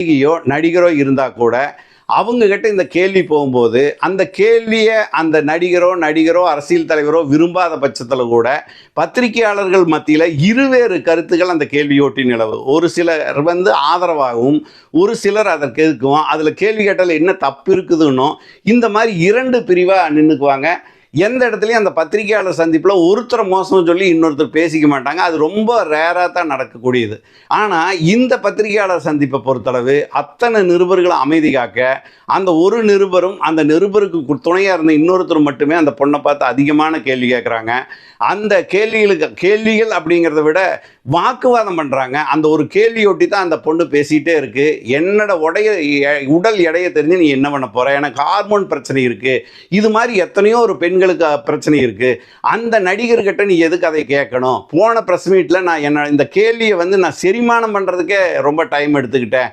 நடிகையோ நடிகரோ இருந்தால் கூட அவங்கக்கிட்ட இந்த கேள்வி போகும்போது அந்த கேள்வியை அந்த நடிகரோ அரசியல் தலைவரோ விரும்பாத பட்சத்தில் கூட பத்திரிகையாளர்கள் மத்தியில் இருவேறு கருத்துக்கள் அந்த கேள்வியோட்டி நிலவு. ஒரு சிலர் ஆதரவாகவும் ஒரு சிலர் அதற்கு எதிர்க்கவும், அதில் கேள்வி கேட்டால் என்ன தப்பு இருக்குதுன்னும் இந்த மாதிரி 2 பிரிவாக நின்றுக்குவாங்க. எந்த இடத்துலையும் அந்த பத்திரிகையாளர் சந்திப்பில் ஒருத்தரை மோசம் சொல்லி இன்னொருத்தர் பேசிக்க மாட்டாங்க. அது ரொம்ப ரேராக தான் நடக்கக்கூடியது. ஆனால் இந்த பத்திரிகையாளர் சந்திப்பை பொறுத்தளவு அத்தனை நிருபர்களும் அமைதி காக்க, அந்த ஒரு நிருபரும் அந்த நிருபருக்கு துணையாக இருந்த இன்னொருத்தர் மட்டுமே அந்த பொண்ணை பார்த்து அதிகமான கேள்வி கேட்குறாங்க. அந்த கேள்விகள் அப்படிங்கிறத விட வாக்குவாதம் பண்ணுறாங்க. அந்த ஒரு கேள்வியொட்டி தான் அந்த பொண்ணு பேசிகிட்டே இருக்குது. என்னோட உடல் எடையை தெரிஞ்சு நீ என்ன பண்ண போகிற, எனக்கு ஹார்மோன் பிரச்சனை இருக்குது, இது மாதிரி எத்தனையோ ஒரு பெண்களுக்கு பிரச்சனை இருக்குது, அந்த நடிகர்கிட்ட நீ எதுக்கு அதை கேட்கணும், போன ப்ரெஸ் மீட்டில் நான் இந்த கேள்வியை நான் செரிமானம் பண்ணுறதுக்கே ரொம்ப டைம் எடுத்துக்கிட்டேன்.